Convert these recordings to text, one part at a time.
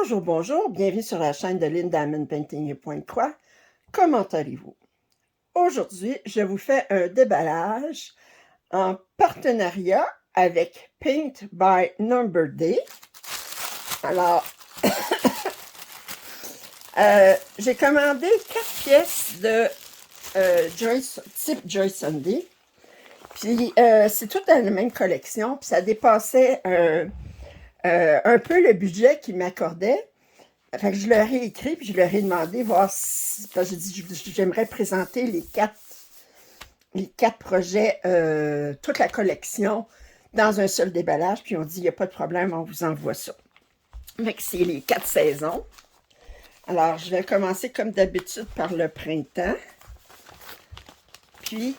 Bonjour, bonjour, bienvenue sur la chaîne de Lynn Diamond Painting et Pointe-Croix. Comment allez-vous? Aujourd'hui, je vous fais un déballage en partenariat avec Paint by Number Day. Alors, j'ai commandé 4 pièces de type Joy Sunday. Puis, c'est toute dans la même collection, puis ça dépassait un peu le budget qu'ils m'accordaient. Fait que je leur ai écrit, puis je leur ai demandé, voir si, parce que j'ai dit, j'aimerais présenter les quatre projets, toute la collection, dans un seul déballage, puis on dit, il n'y a pas de problème, on vous envoie ça. Fait que c'est les 4 saisons. Alors, je vais commencer comme d'habitude par le printemps. Puis,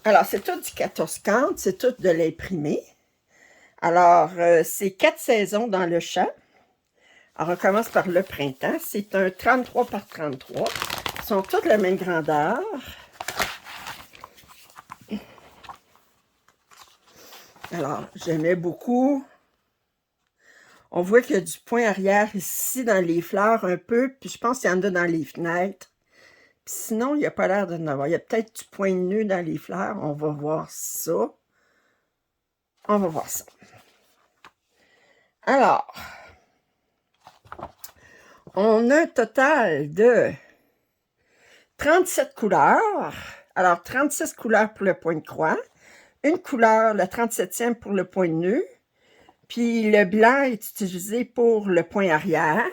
alors, c'est tout du 14-40, c'est tout de l'imprimé. Alors, c'est 4 saisons dans le champ. Alors, on commence par le printemps. C'est un 33 par 33. Ils sont tous de la même grandeur. Alors, j'aimais beaucoup. On voit qu'il y a du point arrière ici dans les fleurs un peu. Puis je pense qu'il y en a dans les fenêtres. Puis sinon, il n'y a pas l'air d'en avoir. Il y a peut-être du point de nœud dans les fleurs. On va voir ça. On va voir ça. Alors, on a un total de 37 couleurs. Alors, 36 couleurs pour le point de croix. Une couleur, la 37e pour le point de nœud. Puis le blanc est utilisé pour le point arrière.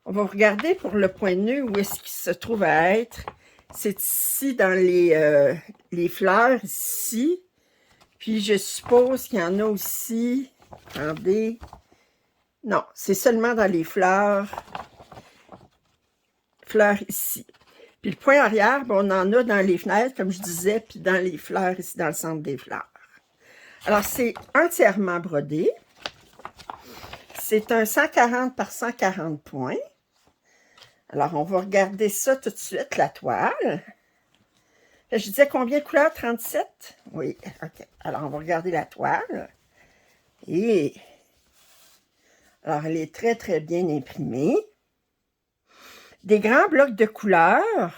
On va regarder pour le point de nœud où est-ce qu'il se trouve à être. C'est ici dans les fleurs, ici. Puis je suppose qu'il y en a aussi. Attendez. Non, c'est seulement dans les fleurs. Fleurs ici. Puis le point arrière, ben, on en a dans les fenêtres, comme je disais, puis dans les fleurs ici, dans le centre des fleurs. Alors, c'est entièrement brodé. C'est un 140 par 140 points. Alors, on va regarder ça tout de suite, la toile. Je disais combien de couleurs? 37? Oui, OK. Alors, on va regarder la toile. Et alors, elle est très, très bien imprimée. Des grands blocs de couleurs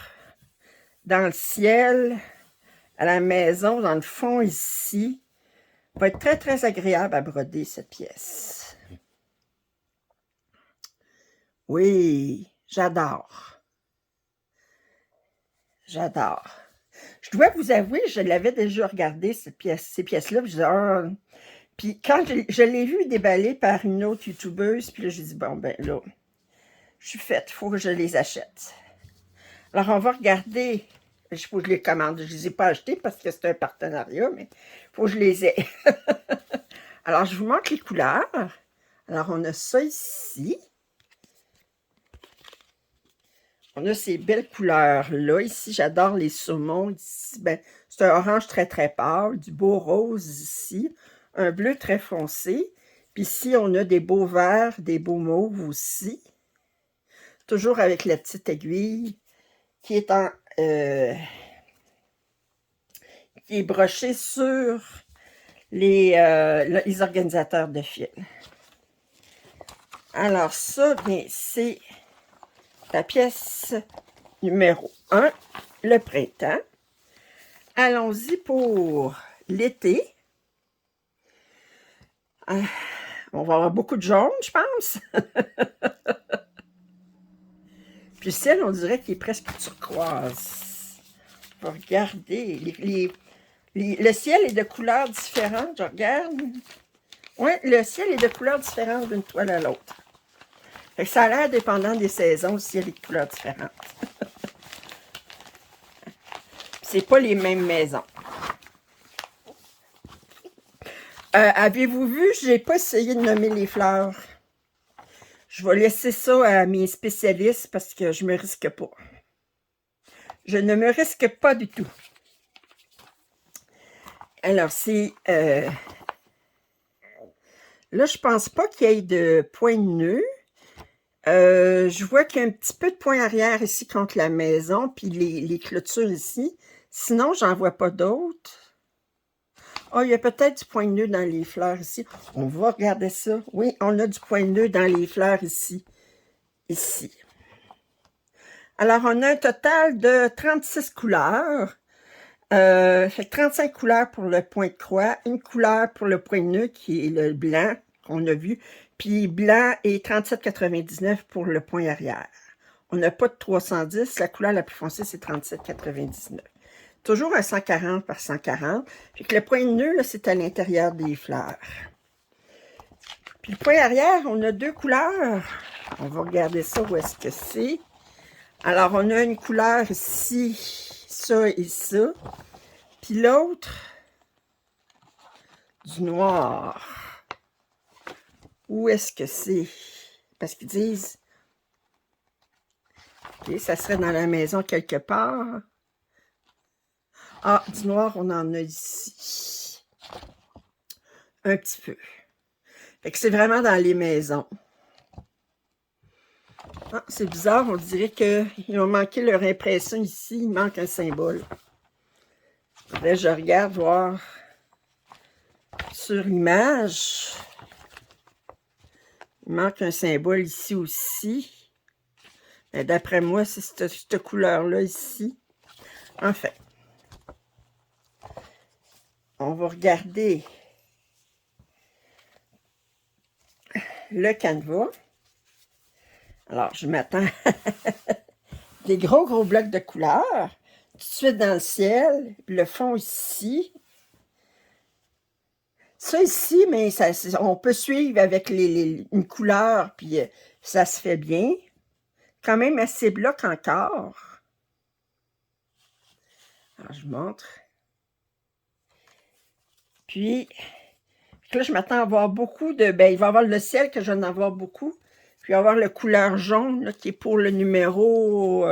dans le ciel, à la maison, dans le fond ici. Va être très, très agréable à broder cette pièce. Oui, j'adore. J'adore. Je dois vous avouer, je l'avais déjà regardé, ces pièces-là. Puis quand je l'ai vu déballée par une autre youtubeuse, puis là, j'ai dit, bon, ben là, je suis faite, il faut que je les achète. Alors, on va regarder. Il faut que je les commande. Je ne les ai pas achetées parce que c'est un partenariat, mais il faut que je les ai. Alors, je vous montre les couleurs. Alors, on a ça ici. On a ces belles couleurs-là. Ici, j'adore les saumons. Ici, ben, c'est un orange très, très pâle. Du beau rose ici. Un bleu très foncé. Puis ici, on a des beaux verts, des beaux mauves aussi. Toujours avec la petite aiguille qui est qui est brochée sur les organisateurs de fil. Alors ça, bien, c'est la pièce numéro 1, le printemps. Allons-y pour l'été. On va avoir beaucoup de jaune, je pense. Puis le ciel, on dirait qu'il est presque turquoise. On va regarder. Le ciel est de couleurs différentes. Je regarde. Oui, le ciel est de couleurs différentes d'une toile à l'autre. Ça a l'air dépendant des saisons, le ciel est de couleurs différentes. C'est pas les mêmes maisons. Avez-vous vu, je n'ai pas essayé de nommer les fleurs. Je vais laisser ça à mes spécialistes parce que je ne me risque pas. Je ne me risque pas du tout. Alors, c'est... là, je pense pas qu'il y ait de point de nœud. Je vois qu'il y a un petit peu de point arrière ici contre la maison, puis les clôtures ici. Sinon, j'en vois pas d'autres. Ah, il y a peut-être du point de nœud dans les fleurs ici. On va regarder ça. Oui, on a du point de nœud dans les fleurs ici. Ici. Alors, on a un total de 36 couleurs. Fait 35 couleurs pour le point de croix, une couleur pour le point de nœud qui est le blanc qu'on a vu, puis blanc et 37,99 pour le point arrière. On n'a pas de 310, la couleur la plus foncée c'est 37,99. Toujours un 140 par 140. Puis que le point de nœud, c'est à l'intérieur des fleurs. Puis le point arrière, on a deux couleurs. On va regarder ça, où est-ce que c'est. Alors, on a une couleur ici, ça et ça. Puis l'autre, du noir. Où est-ce que c'est? Parce qu'ils disent, ok, ça serait dans la maison quelque part. Ah, du noir, on en a ici. Un petit peu. Fait que c'est vraiment dans les maisons. Ah, c'est bizarre, on dirait qu'ils ont manqué leur impression ici. Il manque un symbole. Là, je regarde voir sur l'image. Il manque un symbole ici aussi. D'après moi, c'est cette couleur-là ici. Enfin. On va regarder le canevas. Alors, je m'attends à des gros blocs de couleurs. Tout de suite dans le ciel. Le fond ici. Ça ici, mais ça, on peut suivre avec une couleur, puis ça se fait bien. Quand même assez bloc encore. Alors, je montre. Puis, là, je m'attends à avoir beaucoup de... Ben, il va y avoir le ciel, que je vais en avoir beaucoup. Puis, il va y avoir le couleur jaune, là, qui est pour le numéro...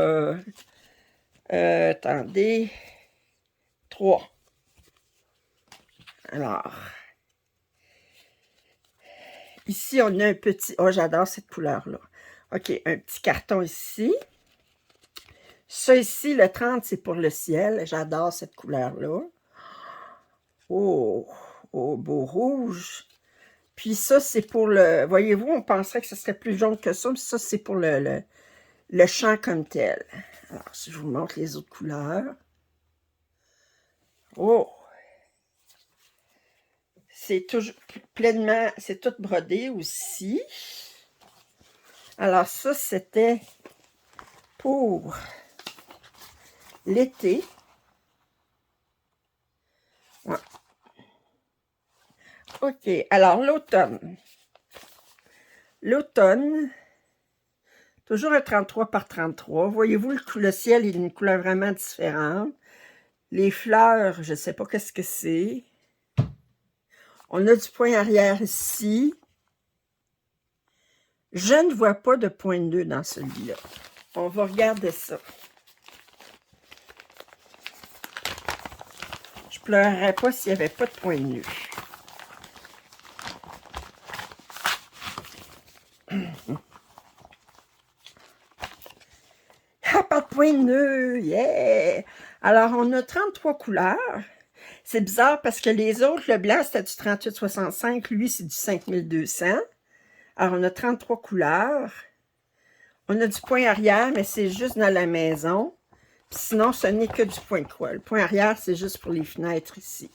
attendez... 3. Alors... Ici, on a un petit... Oh, j'adore cette couleur-là. OK, un petit carton ici. Ça ici, le 30, c'est pour le ciel. J'adore cette couleur-là. Oh, oh, beau rouge. Puis ça, c'est pour le... Voyez-vous, on penserait que ce serait plus jaune que ça, mais ça, c'est pour le champ comme tel. Alors, si je vous montre les autres couleurs. Oh! C'est toujours pleinement... C'est tout brodé aussi. Alors, ça, c'était pour l'été. Ouais. OK. Alors, l'automne. L'automne, toujours un 33 par 33. Voyez-vous, le ciel est d'une couleur vraiment différente. Les fleurs, je ne sais pas qu'est-ce que c'est. On a du point arrière ici. Je ne vois pas de point de nœud dans celui-là. On va regarder ça. Je pleurerais pas s'il n'y avait pas de point de nœud. Ah, pas de point de nœud! Yeah! Alors, on a 33 couleurs. C'est bizarre parce que les autres, le blanc, c'était du 38,65. Lui, c'est du 5200. Alors, on a 33 couleurs. On a du point arrière, mais c'est juste dans la maison. Puis sinon, ce n'est que du point de croix. Le point arrière, c'est juste pour les fenêtres ici.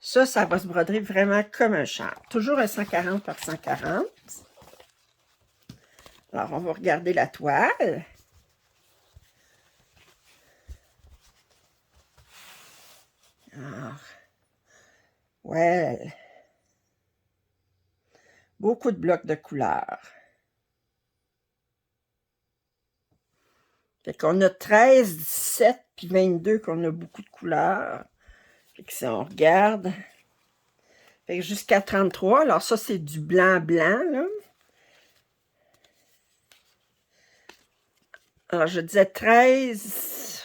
Ça va se broder vraiment comme un champ. Toujours un 140 par 140. Alors, on va regarder la toile. Alors, ouais. Beaucoup de blocs de couleurs. Fait qu'on a 13, 17, puis 22 qu'on a beaucoup de couleurs. Fait que si on regarde, fait que jusqu'à 33, alors ça c'est du blanc-blanc, là. Alors je disais 13,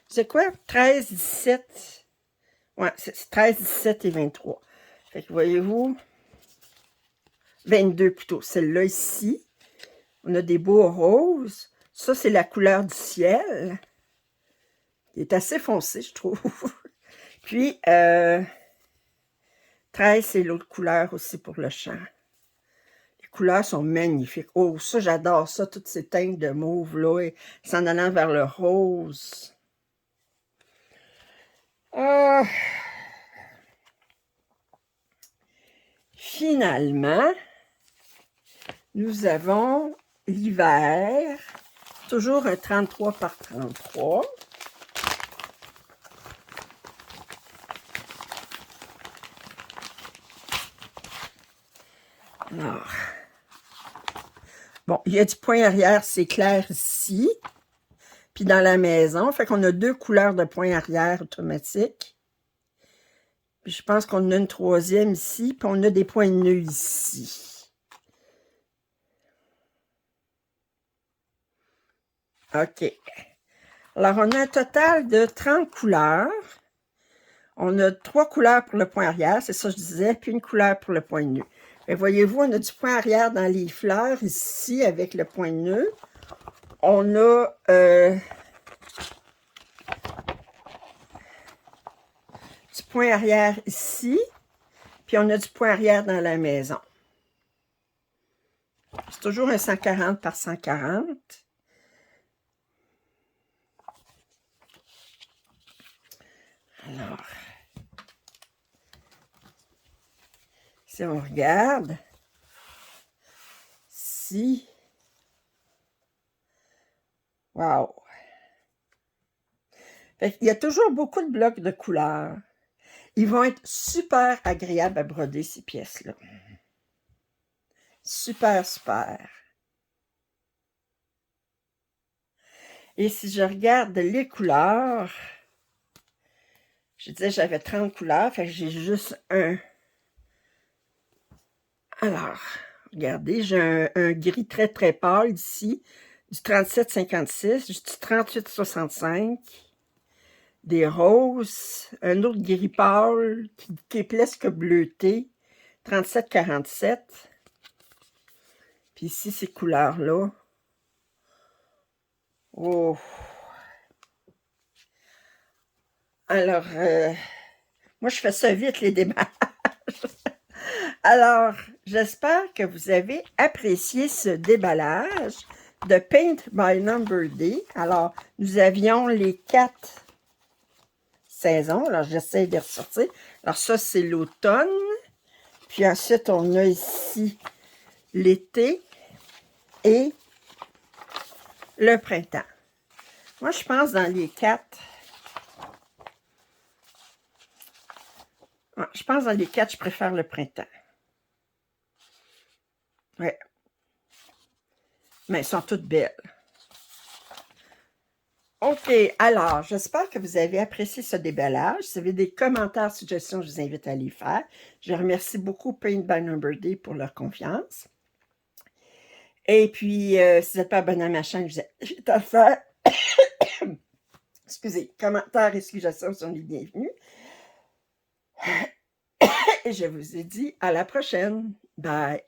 c'est quoi? 13, 17, ouais, c'est 13, 17 et 23. Fait que voyez-vous, 22 plutôt, celle-là ici, on a des beaux roses. Ça c'est la couleur du ciel. Il est assez foncé, je trouve. Puis, 13, c'est l'autre couleur aussi pour le champ. Les couleurs sont magnifiques. Oh, ça, j'adore ça, toutes ces teintes de mauve, là, et s'en allant vers le rose. Finalement, nous avons l'hiver, toujours un 33 par 33. Alors, bon, il y a du point arrière, c'est clair ici, puis dans la maison, fait qu'on a 2 couleurs de point arrière automatique. Puis je pense qu'on a une 3e ici, puis on a des points de nœud ici. OK. Alors, on a un total de 30 couleurs. On a 3 couleurs pour le point arrière, c'est ça que je disais, puis une couleur pour le point de nœud. Et voyez-vous, on a du point arrière dans les fleurs ici avec le point de nœud. On a du point arrière ici, puis on a du point arrière dans la maison. C'est toujours un 140 par 140. Alors, si on regarde, ici, wow! Fait qu'il y a toujours beaucoup de blocs de couleurs. Ils vont être super agréables à broder, ces pièces-là. Super, super. Et si je regarde les couleurs, je disais j'avais 30 couleurs, fait que j'ai juste un. Alors, regardez, j'ai un gris très très pâle ici, du 37,56, du 38,65, des roses, un autre gris pâle qui est presque bleuté, 37,47. Puis ici, ces couleurs-là. Oh! Alors, moi, je fais ça vite, les démarrages. Alors, j'espère que vous avez apprécié ce déballage de Paint by Number D. Alors, nous avions les 4 saisons. Alors, j'essaie de ressortir. Alors, ça, c'est l'automne. Puis ensuite, on a ici l'été et le printemps. Moi, je pense dans les 4... Je pense dans les 4, je préfère le printemps. Ouais. Mais elles sont toutes belles. OK, alors, j'espère que vous avez apprécié ce déballage. Si vous avez des commentaires, suggestions, je vous invite à les faire. Je remercie beaucoup Paint by Number D pour leur confiance. Et puis, si vous n'êtes pas abonné à ma chaîne, je vous invite à faire. Excusez, commentaires et suggestions sont les bienvenus. Et je vous ai dit à la prochaine. Bye.